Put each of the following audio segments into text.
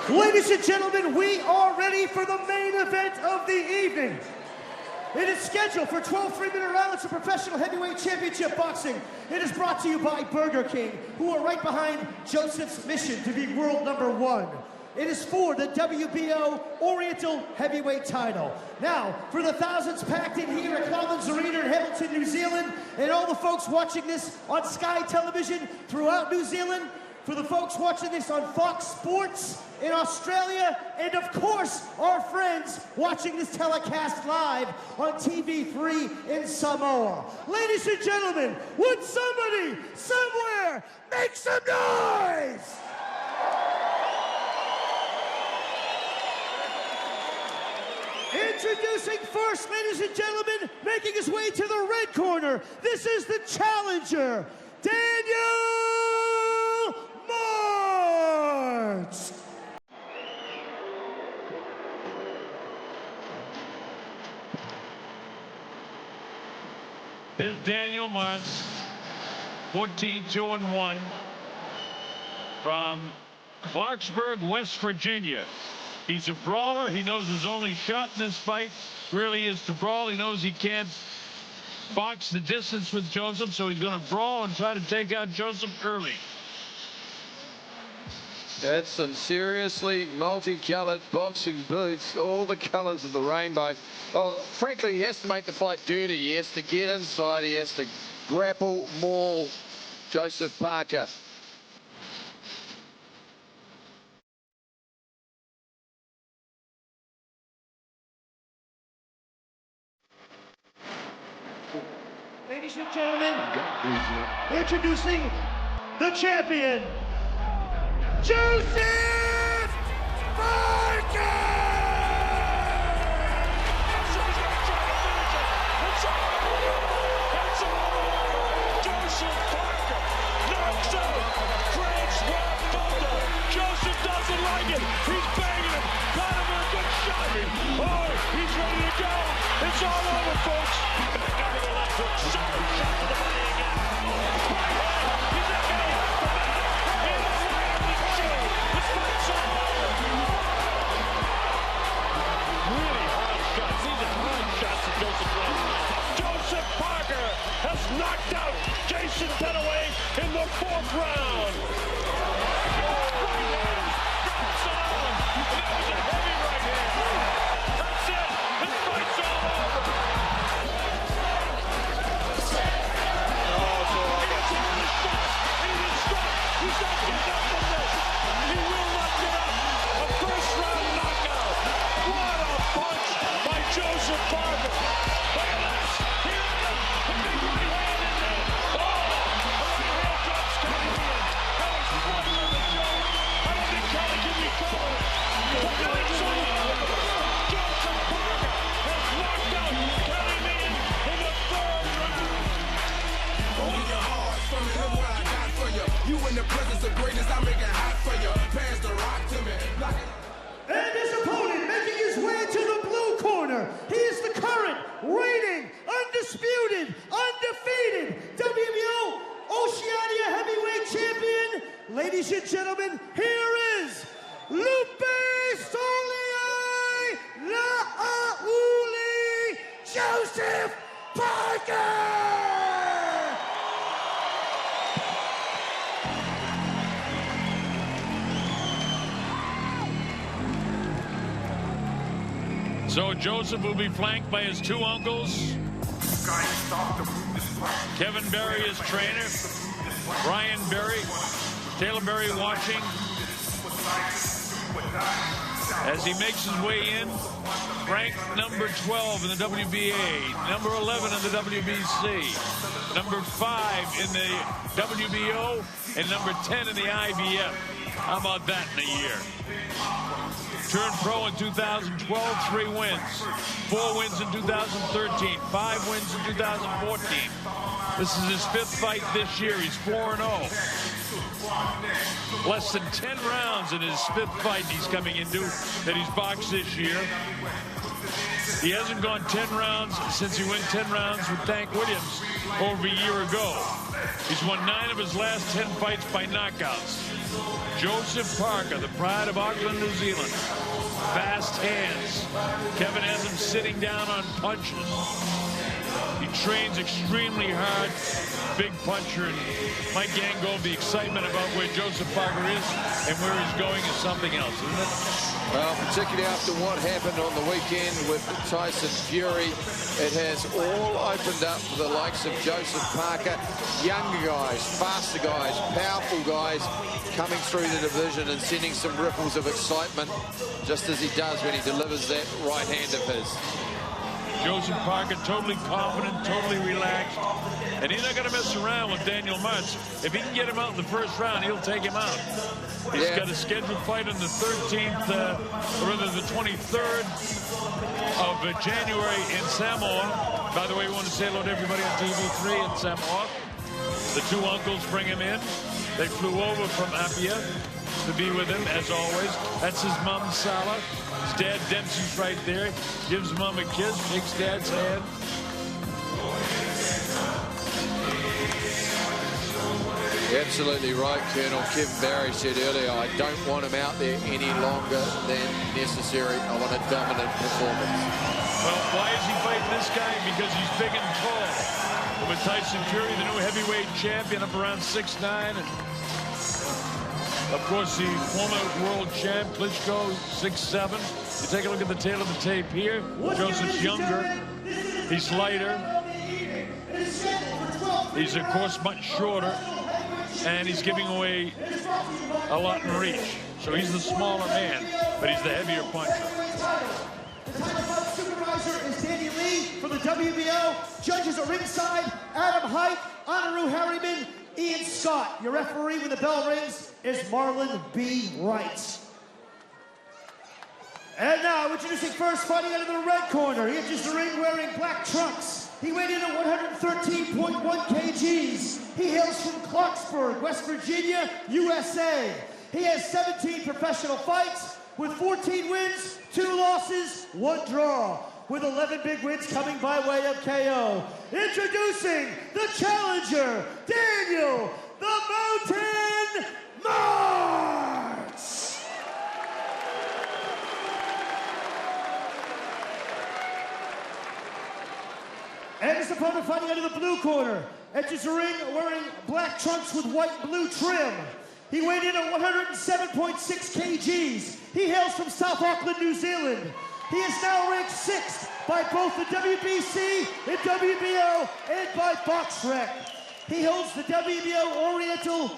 Ladies and gentlemen, we are ready for the main event of the evening. It is scheduled for 12 3-minute rounds of professional heavyweight championship boxing. It is brought to you by Burger King, who are right behind Joseph's mission to be world #1. It is for the WBO Oriental heavyweight title. Now, for the thousands packed in here at Claudelands Arena in Hamilton, New Zealand, and all the folks watching this on Sky Television throughout New Zealand, for the folks watching this on Fox Sports in Australia, and of course, our friends watching this telecast live on TV3 in Samoa. Ladies and gentlemen, would somebody, somewhere, make some noise? Introducing first, ladies and gentlemen, making his way to the red corner, this is the challenger, Daniel Martz. This is Daniel Martz, 14-2-1, from Clarksburg, West Virginia. He's a brawler. He knows his only shot in this fight really is to brawl. He knows he can't box the distance with Joseph, so he's going to brawl and try to take out Joseph early. That's some seriously multicolored boxing boots, all the colors of the rainbow. Oh, frankly, he has to make the fight dirty. He has to get inside. He has to grapple, maul Joseph Parker. Ladies and gentlemen, introducing the champion, Joseph Parker! Joseph Parker knocks out Wladimir. Joseph doesn't like it. He's banging him. Got him a good shot. Oh, he's ready to go. It's all over, folks. Back over the left hook. Sharp shot to the body again. Right hand. He's not getting it. The back. He's right on the chin. This fight's all over. Really hard shots. These are hard shots to Joseph Wladimir. Joseph Parker has knocked out Jason Tenaway in the 4th round. Right hand. Drops it on. That was a heavy right hand. That's it. This fight's all over. He's not getting up from this. He will not get up. A first-round knockout. What a punch by Joseph Parker. Look at this. Here it is. A big right hand in there. Oh, the right hand drops Canadian. That was one of the joke. I don't think Kelly can recover. But it's over. Joseph Parker has knocked out Canadian in the 3rd round. Hold your heart from me, look what I got for you. You in the presence of greatness, I make it hot for you. Pass the rock to me. And his opponent making his way to the blue corner, he is the current, reigning, undisputed, undefeated WBO Oceania Heavyweight Champion. Ladies and gentlemen, here is Lupe Soliai La'auli Joseph Parker! So Joseph will be flanked by his 2 uncles. Kevin Berry, his trainer. Brian Berry. Taylor Berry watching. As he makes his way in, ranked number 12 in the WBA, number 11 in the WBC, number 5 in the WBO, and number 10 in the IBF. How about that in a year? Turned pro in 2012, 3 wins. 4 wins in 2013, 5 wins in 2014. This is his 5th fight this year. He's 4-0. Less than 10 rounds in his 5th fight he's coming into that he's boxed this year. He hasn't gone 10 rounds since he went 10 rounds with Tank Williams over a year ago. He's won 9 of his last 10 fights by knockouts. Joseph Parker, the pride of Auckland, New Zealand. Fast hands. Kevin has him sitting down on punches. He trains extremely hard. Big puncher. And Mike Gango, the excitement about where Joseph Parker is and where he's going is something else, isn't it? Well, particularly after what happened on the weekend with Tyson Fury, it has all opened up for the likes of Joseph Parker. Younger guys, faster guys, powerful guys coming through the division and sending some ripples of excitement, just as he does when he delivers that right hand of his. Joseph Parker totally confident, totally relaxed, and he's not going to mess around with Daniel Martz. If he can get him out in the first round, he'll take him out. He's got a scheduled fight on the 13th, or rather the 23rd of January in Samoa. By the way, we want to say hello to everybody on TV3 in Samoa. The two uncles bring him in. They flew over from Apia to be with him, as always. That's his mom, Sala. His dad, Dempsey's right there. Gives mom a kiss, shakes dad's hand. You're absolutely right, Colonel. Kevin Barry said earlier, I don't want him out there any longer than necessary. I want a dominant performance. Well, why is he fighting this guy? Because he's big and tall. And with Tyson Fury, the new heavyweight champion, up around 6'9", and of course, the former world champ, Klitschko, 6'7". You take a look at the tail of the tape here. Joseph's younger. He's lighter. He's, of course, much shorter. And he's giving away a lot in reach. So he's the smaller man, but he's the heavier puncher. The title fight supervisor is Danny Lee for the WBO. Judges are ringside, Adam Height, Anaru Harriman, Ian Scott. Your referee when the bell rings is Marlon B. Wright. And now, introducing first, fighting out of the red corner. He enters the ring wearing black trunks. He weighed in at 113.1 kgs. He hails from Clarksburg, West Virginia, USA. He has 17 professional fights with 14 wins, 2 losses, 1 draw, with 11 big wins coming by way of KO. Introducing the challenger, Daniel the Mountain Martz. And his opponent fighting out of the blue corner. Enters the ring wearing black trunks with white and blue trim. He weighed in at 107.6 kgs. He hails from South Auckland, New Zealand. He is now ranked 6th by both the WBC and WBO and by BoxRec. He holds the WBO Oriental,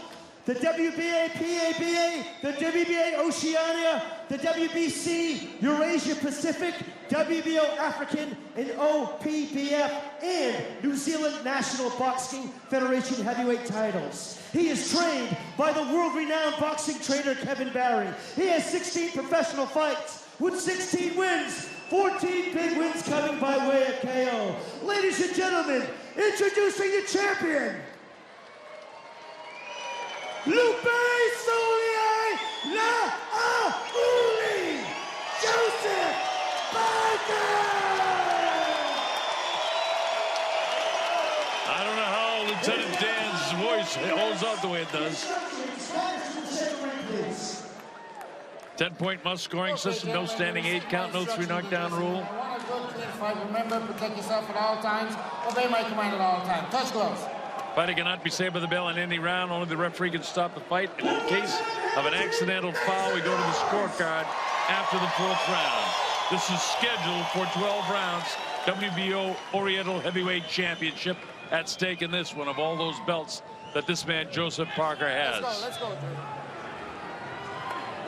the WBA PABA, the WBA Oceania, the WBC Eurasia Pacific, WBO African, and OPBF, and New Zealand National Boxing Federation heavyweight titles. He is trained by the world-renowned boxing trainer Kevin Barry. He has 16 professional fights with 16 wins, 14 big wins coming by way of KO. Ladies and gentlemen, introducing the champion, Lupe Solier La Auli, Joseph Parker! I don't know how Lieutenant Dan's voice holds up the way it does. 10-point must scoring system, no standing 8 count, no 3 knockdown rule. Remember, protect yourself at all times. Obey my command at all times. Touch gloves. Fighter cannot be saved by the bell in any round. Only the referee can stop the fight. And in case of an accidental foul, we go to the scorecard after the 4th round. This is scheduled for 12 rounds. WBO Oriental Heavyweight Championship at stake in this one of all those belts that this man Joseph Parker has. Let's go.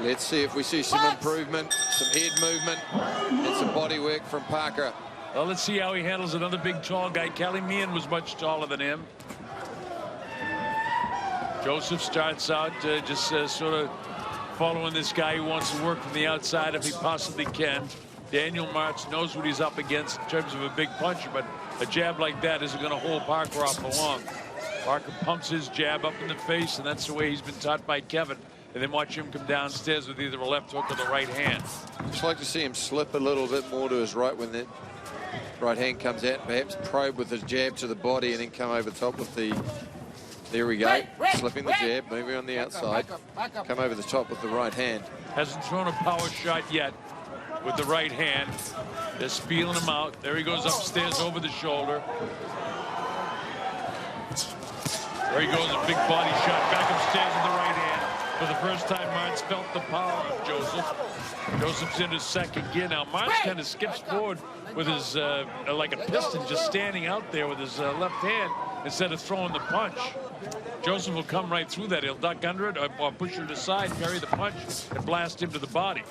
Let's see if we see some improvement, some head movement, and some body work from Parker. Well, let's see how he handles another big, tall guy. Cali Meehan was much taller than him. Joseph starts out just sort of following this guy who wants to work from the outside if he possibly can. Daniel Martz knows what he's up against in terms of a big puncher, but a jab like that isn't going to hold Parker off for long. Parker pumps his jab up in the face, and that's the way he's been taught by Kevin. And then watch him come downstairs with either a left hook or the right hand. Just like to see him slip a little bit more to his right when that right hand comes out. Perhaps probe with his jab to the body and then come over top with the There we go. Right. Slipping the jab, moving on the outside. Back up. Come over the top with the right hand. Hasn't thrown a power shot yet with the right hand. Just feeling him out. There he goes upstairs over the shoulder. There he goes, a big body shot back upstairs with the right hand. For the first time, Martz felt the power of Joseph. Joseph's in his second gear now. Martz kind of skips forward with his, like a piston, just standing out there with his left hand instead of throwing the punch. Joseph will come right through that. He'll duck under it or push it aside, carry the punch, and blast him to the body.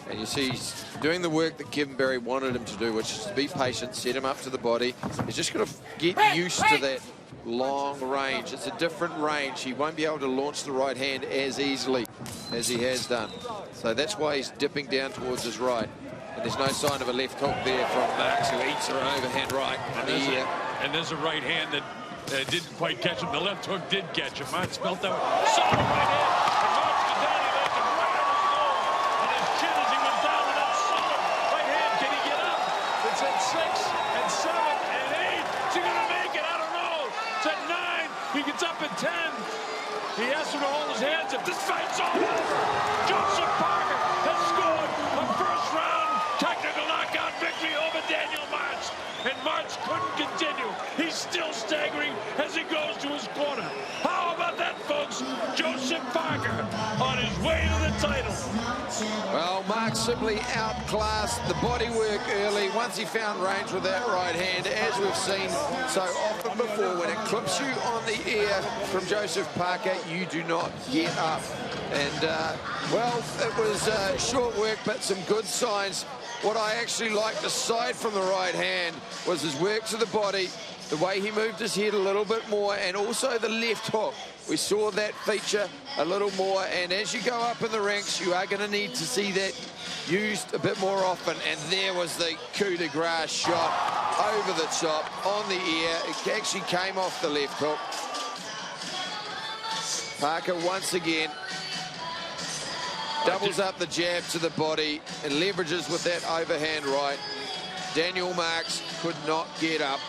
And you see he's doing the work that Kevin Barry wanted him to do, which is to be patient, set him up to the body. He's just got to get used to that long range. It's a different range. He won't be able to launch the right hand as easily as he has done. So that's why he's dipping down towards his right. And there's no sign of a left hook there from Martz, who eats an overhand right. And there's a right hand that didn't quite catch him. The left hook did catch him. Martz felt that one. Solid right hand. And Martz to down. He knocked him right on his nose. And his chin as he went down with that solid right hand. Can he get up? It's at 6 and 7 and 8. Is he going to make it? I don't know. It's at 9. He gets up at 10. He has to hold his hands up. This fight's all over. Joseph Parker has scored a first-round technical knockout victory over Daniel Martz. And Martz couldn't continue. He's still staggering as he goes to his corner. How about that, folks? Joseph Parker on his way to the title. Well, Martz simply outclassed the body work early once he found range with that right hand, as we've seen so often before. When it clips you on the ear from Joseph Parker, you do not get up. And, well, it was short work, but some good signs. What I actually liked, aside from the right hand, was his work to the body, the way he moved his head a little bit more, and also the left hook. We saw that feature a little more, and as you go up in the ranks, you are going to need to see that used a bit more often. And there was the coup de grace shot over the top on the ear. It actually came off the left hook. Parker once again doubles up the jab to the body and leverages with that overhand right. Daniel Martz could not get up.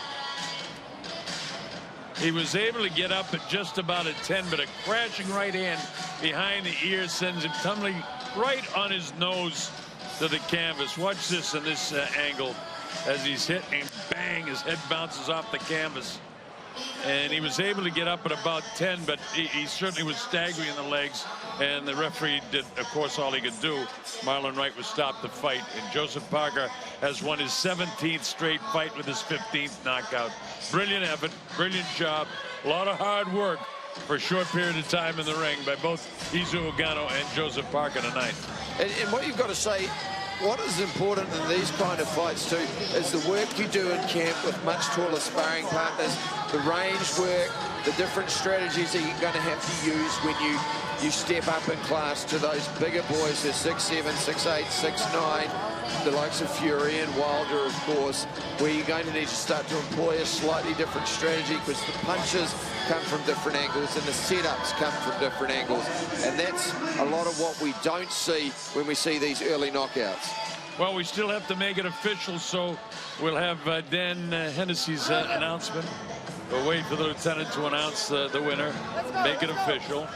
He was able to get up at just about a 10, but a crashing right hand behind the ear sends him tumbling right on his nose to the canvas. Watch this in this angle as he's hit and bang, his head bounces off the canvas. And he was able to get up at about 10, but he certainly was staggering in the legs. And the referee did, of course, all he could do. Marlon Wright was stopped the fight. And Joseph Parker has won his 17th straight fight with his 15th knockout. Brilliant effort, brilliant job. A lot of hard work for a short period of time in the ring by both Izu Ogano and Joseph Parker tonight. And what you've got to say, what is important in these kind of fights too, is the work you do in camp with much taller sparring partners, the range work, the different strategies that you're going to have to use when you step up in class to those bigger boys who are 6'7", 6'8", 6'9", the likes of Fury and Wilder, of course, where you're going to need to start to employ a slightly different strategy because the punches come from different angles and the setups come from different angles. And that's a lot of what we don't see when we see these early knockouts. Well, we still have to make it official, so we'll have Dan Hennessy's announcement. We'll wait for the lieutenant to announce the winner, make it official.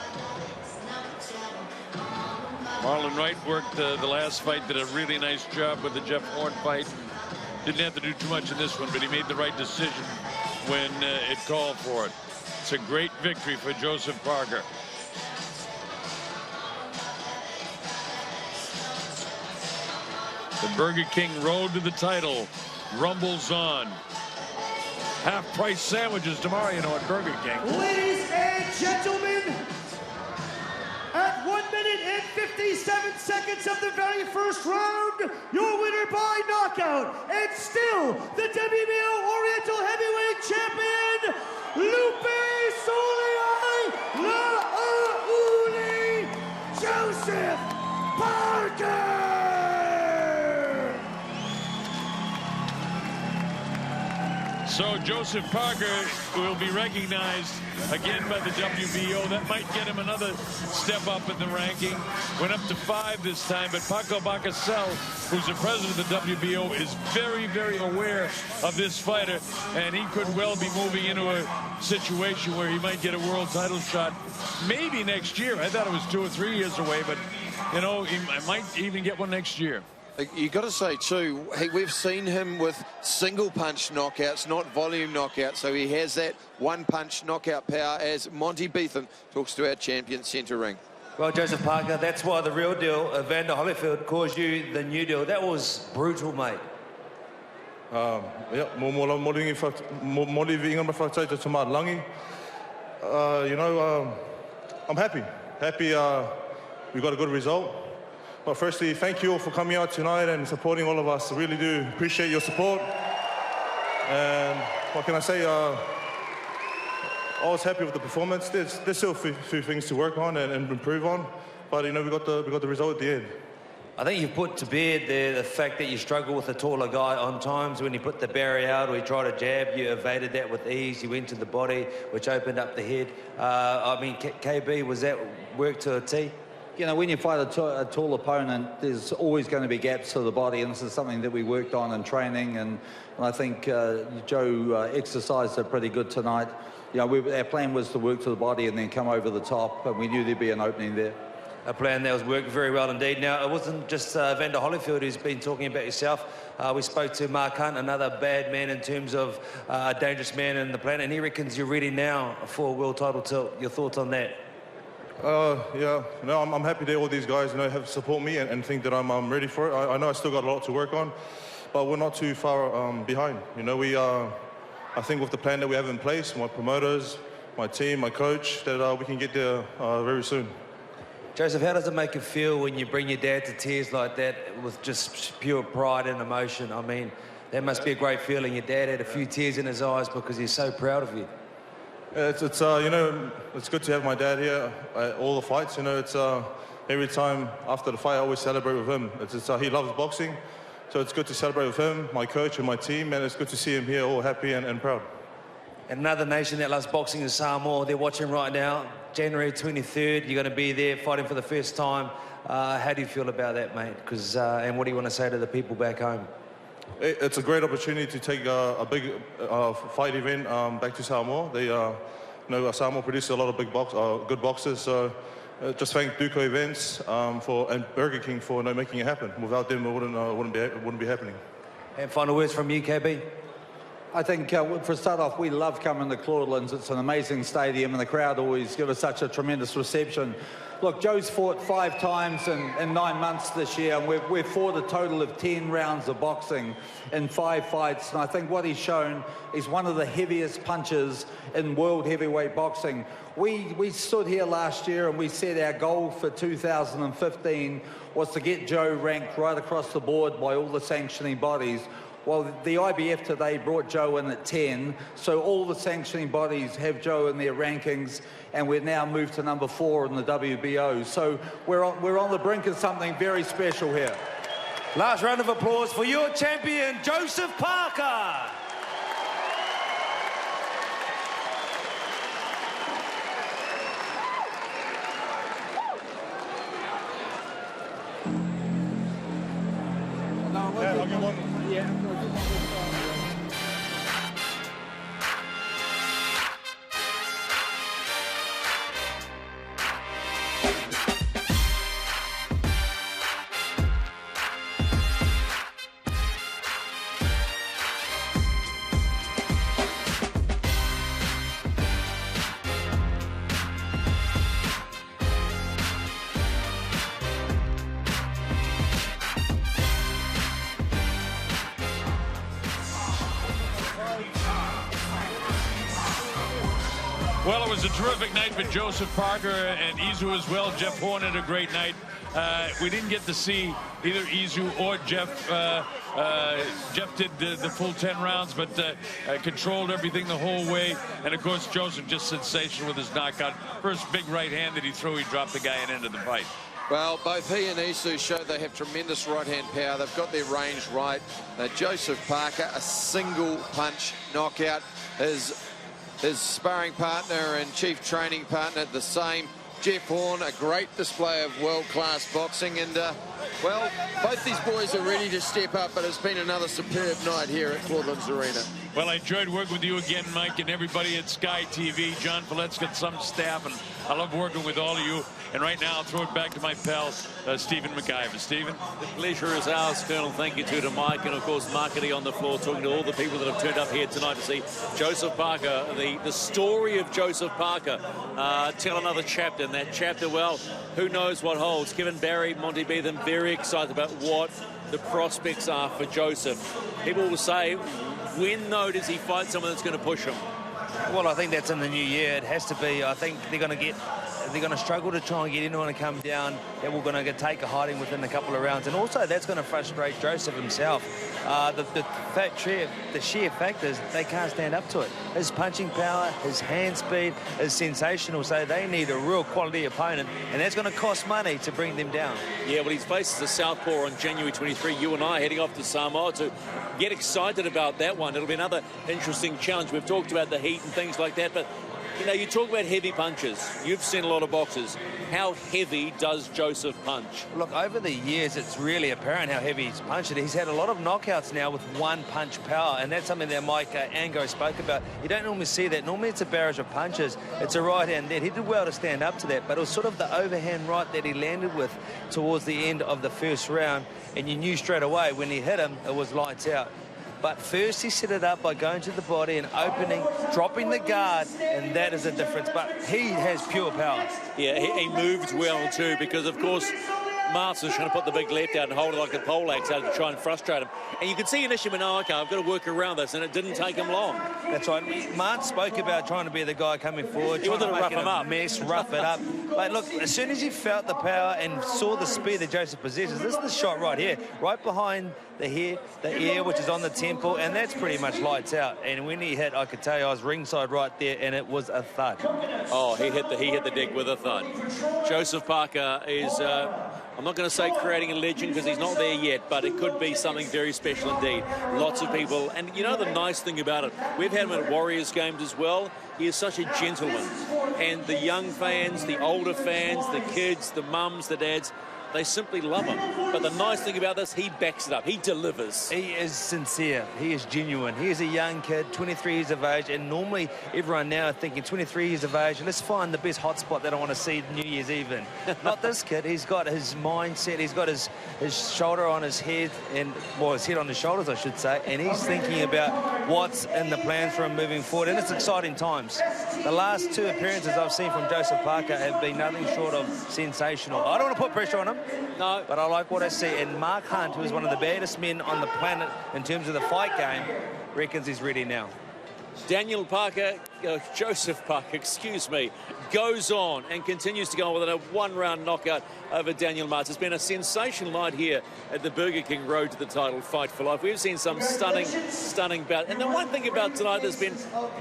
Marlon Wright worked the last fight, did a really nice job with the Jeff Horn fight. Didn't have to do too much in this one, but he made the right decision when it called for it. It's a great victory for Joseph Parker. The Burger King road to the title rumbles on. Half-price sandwiches tomorrow, you know, at Burger King. Ladies and gentlemen, at 1 minute and 57 seconds of the very first round, your winner by knockout, and still the WBO Oriental Heavyweight Champion, Lupe Soliai Lauli, Joseph Parker! So Joseph Parker will be recognized again by the WBO. That might get him another step up in the ranking. Went up to 5 this time, but Paco Bacasel, who's the president of the WBO, is very, very aware of this fighter, and he could well be moving into a situation where he might get a world title shot maybe next year. I thought it was 2 or 3 years away, but, you know, I might even get one next year. You got to say too, we've seen him with single punch knockouts, not volume knockouts, so he has that one punch knockout power, as Monty Beetham talks to our champion centre ring. Well, Joseph Parker, that's why the real deal, Evander Holyfield, calls you the new deal. That was brutal, mate. Ja, motivering om te to Langi. You know, I'm happy. We got a good result. But firstly, thank you all for coming out tonight and supporting all of us. I really do appreciate your support. And what can I say? I was happy with the performance. There's still a few things to work on and improve on, but you know, we got the result at the end. I think you've put to bed there the fact that you struggle with a taller guy on times. When you put the barrier out or you tried to jab, you evaded that with ease. You went to the body, which opened up the head. I mean, KB, was that work to a T? You know, when you fight a tall opponent, there's always going to be gaps to the body, and this is something that we worked on in training, and I think Joe exercised it pretty good tonight. You know, our plan was to work to the body and then come over the top, and we knew there'd be an opening there. A plan that was working very well indeed. Now, it wasn't just Evander Holyfield who's been talking about yourself. We spoke to Mark Hunt, another bad man in terms of a dangerous man in the planet, and he reckons you're ready now for a world title tilt. Your thoughts on that? Yeah, no, I'm happy that all these guys, you know, have support me and think that I'm ready for it. I know I still got a lot to work on, but we're not too far behind. You know, I think with the plan that we have in place, my promoters, my team, my coach, that we can get there very soon. Joseph, how does it make you feel when you bring your dad to tears like that with just pure pride and emotion? I mean, that must be a great feeling. Your dad had a few tears in his eyes because he's so proud of you. It's you know, it's good to have my dad here at all the fights. You know, it's every time after the fight, I always celebrate with him. He loves boxing, so it's good to celebrate with him, my coach and my team, and it's good to see him here all happy and proud. And another nation that loves boxing is Samoa. They're watching right now. January 23rd, you're going to be there fighting for the first time. How do you feel about that, mate? And what do you want to say to the people back home? It's a great opportunity to take a big fight event back to Samoa. They, you know, Samoa produces a lot of good boxers. So just thank Duco Events and Burger King for making it happen. Without them, it wouldn't be happening. And final words from you, KB? I think, for a start off, we love coming to Claudelands. It's an amazing stadium, and the crowd always give us such a tremendous reception. Look, Joe's fought 5 times in 9 months this year, and we've fought a total of 10 rounds of boxing in 5 fights, and I think what he's shown is one of the heaviest punchers in world heavyweight boxing. We stood here last year and we said our goal for 2015 was to get Joe ranked right across the board by all the sanctioning bodies. Well, the IBF today brought Joe in at 10, so all the sanctioning bodies have Joe in their rankings, and we're now moved to number 4 in the WBO. So we're on the brink of something very special here. Last round of applause for your champion, Joseph Parker. I'll get one. Well, it was a terrific night for Joseph Parker and Izu as well. Jeff Horn had a great night. We didn't get to see either Izu or Jeff. Jeff did the full 10 rounds, but controlled everything the whole way. And, of course, Joseph just sensational with his knockout. First big right hand that he threw, he dropped the guy and ended the fight. Well, both he and Isu show they have tremendous right-hand power. They've got their range right. Joseph Parker, a single punch knockout. His sparring partner and chief training partner, the same. Jeff Horn, a great display of world-class boxing. And, well, both these boys are ready to step up, but it's been another superb night here at Claudelands Arena. Well, I enjoyed working with you again, Mike, and everybody at Sky TV, John Folletsky and some staff, and I love working with all of you. And right now, I'll throw it back to my pal, Stephen McIver. Stephen? The pleasure is ours, Colonel. Thank you to Mike, and of course, Marketing on the floor, talking to all the people that have turned up here tonight to see Joseph Parker, the story of Joseph Parker. Tell another chapter, and that chapter, well, who knows what holds. Kevin Barry, Monty Beetham, very excited about what the prospects are for Joseph. People will say, when, though, does he fight someone that's going to push him? Well, I think that's in the new year. It has to be. I think they're going to struggle to try and get anyone to come down. That we're going to take a hiding within a couple of rounds, and also that's going to frustrate Joseph himself. The sheer fact is they can't stand up to it. His punching power, his hand speed is sensational. So they need a real quality opponent, and that's going to cost money to bring them down. Yeah, well, he faces the Southpaw on January 23. You and I heading off to Samoa to get excited about that one. It'll be another interesting challenge. We've talked about the heat and things like that, but you know, you talk about heavy punches. You've seen a lot of boxers. How heavy does Joseph punch? Look, over the years, it's really apparent how heavy he's punched. He's had a lot of knockouts now with one punch power, and that's something that Mike Ango spoke about. You don't normally see that. Normally, it's a barrage of punches. It's a right hand there. He did well to stand up to that, but it was sort of the overhand right that he landed with towards the end of the first round, and you knew straight away when he hit him, it was lights out. But first he set it up by going to the body and opening, dropping the guard, and that is a difference. But he has pure power. Yeah, he moved well too, because of course Martz was trying to put the big left out and hold it like a poleaxe out to try and frustrate him. And you could see initially, no, okay, I've got to work around this, and it didn't take him long. That's right. Martz spoke about trying to be the guy coming forward, he wanted to rough him up. Rough it up. But look, as soon as he felt the power and saw the speed that Joseph possesses, this is the shot right here, right behind the ear, which is on the temple, and that's pretty much lights out. And when he hit, I could tell you, I was ringside right there, and it was a thud. Oh, he hit the deck with a thud. Joseph Parker is, I'm not going to say creating a legend because he's not there yet, but it could be something very special indeed. Lots of people, and you know the nice thing about it, we've had him at Warriors games as well. He is such a gentleman, and the young fans, the older fans, the kids, the mums, the dads, they simply love him. But the nice thing about this, he backs it up. He delivers. He is sincere. He is genuine. He is a young kid, 23 years of age, and normally everyone now are thinking 23 years of age, let's find the best hotspot that I want to see New Year's Eve in. Not this kid. He's got his mindset. He's got his shoulder on his head, and well, his head on his shoulders, I should say, and he's thinking about what's in the plans for him moving forward, and it's exciting times. The last two appearances I've seen from Joseph Parker have been nothing short of sensational. I don't want to put pressure on him. No. But I like what I see. And Mark Hunt, who is one of the baddest men on the planet in terms of the fight game, reckons he's ready now. Daniel Parker, Joseph Parker, excuse me, goes on and continues to go on with a one-round knockout over Daniel Martz. It's been a sensational night here at the Burger King Road to the Title Fight for Life. We've seen some stunning bout. And the one thing about tonight that's been,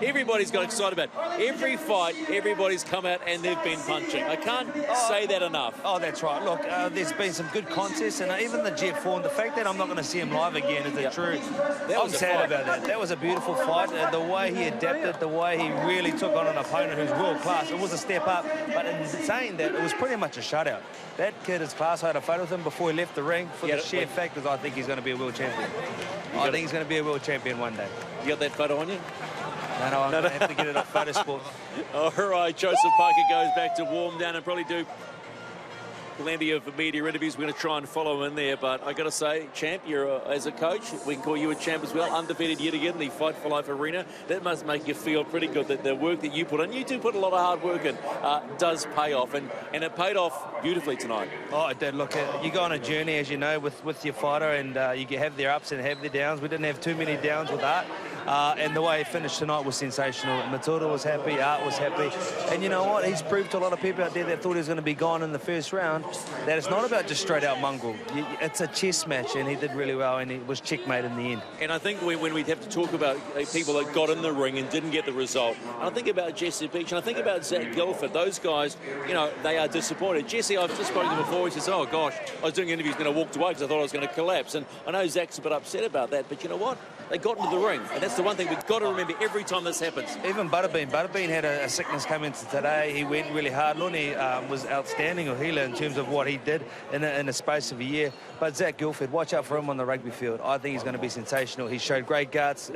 everybody's got excited about. Every fight, everybody's come out and they've been punching. I can't say that enough. Oh, that's right. Look, there's been some good contests, and even the Jeff Horn, the fact that I'm not going to see him live again is the truth. I'm sad about that. That was a beautiful fight. The way he adapted, the way he really took on an opponent who's world class. It was a step up, but in saying that, it was pretty much a shutout. That kid is class. I had a photo with him before he left the ring. For the sheer factors, I think he's going to be a world champion. I think he's going to be a world champion one day. You got that photo on you? No, I'm going to have to get it off Photo Sport. All right, Joseph Parker goes back to warm down and probably do plenty of media interviews. We're going to try and follow him in there, but I got to say, champ, you're as a coach, we can call you a champ as well, undefeated yet again in the Fight for Life arena. That must make you feel pretty good that the work that you put in, you do put a lot of hard work in, does pay off, and it paid off beautifully tonight. Oh, it did. Look, you go on a journey, as you know, with your fighter, and you have their ups and have their downs. We didn't have too many downs with that. and the way he finished tonight was sensational. Matilda was happy, Art was happy, and you know what? He's proved to a lot of people out there that thought he was going to be gone in the first round that it's not about just straight out mongrel. It's a chess match, and he did really well, and he was checkmate in the end. And I think when we have to talk about people that got in the ring and didn't get the result, and I think about Jesse Beach, and I think about Zach Guilford, those guys, you know, they are disappointed. Jesse, I've just spoken to him before, he says, oh gosh, I was doing interviews and I walked away because I thought I was going to collapse. And I know Zach's a bit upset about that, but you know what? They got into the ring, and that's the one thing we've got to remember every time this happens. Even Butterbean had a sickness come into today. He went really hard. Lonnie was outstanding, or healer, in terms of what he did in the space of a year. But Zach Guilford, watch out for him on the rugby field. I think he's going to be sensational. He showed great guts,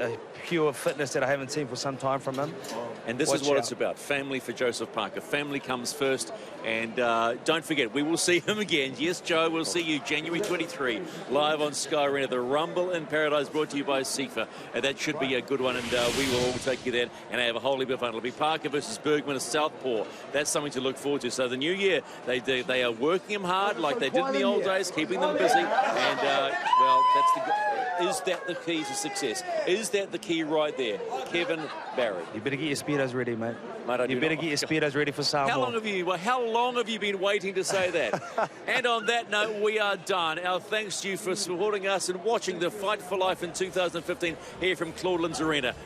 pure fitness that I haven't seen for some time from him. And this is what it's about. Family for Joseph Parker. Family comes first. And don't forget, we will see him again. Yes, Joe, we'll see you January 23, live on Sky Arena. The Rumble in Paradise, brought to you by SIFA. And that should be a good one, and we will all take you there and have a whole heap of fun. It'll be Parker versus Bergman of Southpaw. That's something to look forward to. So the new year, they are working them hard like they did in the old days, keeping them busy. And, well, is that the key to success? Is that the key right there? Kevin Barry. You better get your speedos ready, mate. You better get your speedos ready for Samoa. How long have you been waiting to say that? And on that note, we are done. Our thanks to you for supporting us and watching the Fight for Life in 2015 here from Claudelands Arena.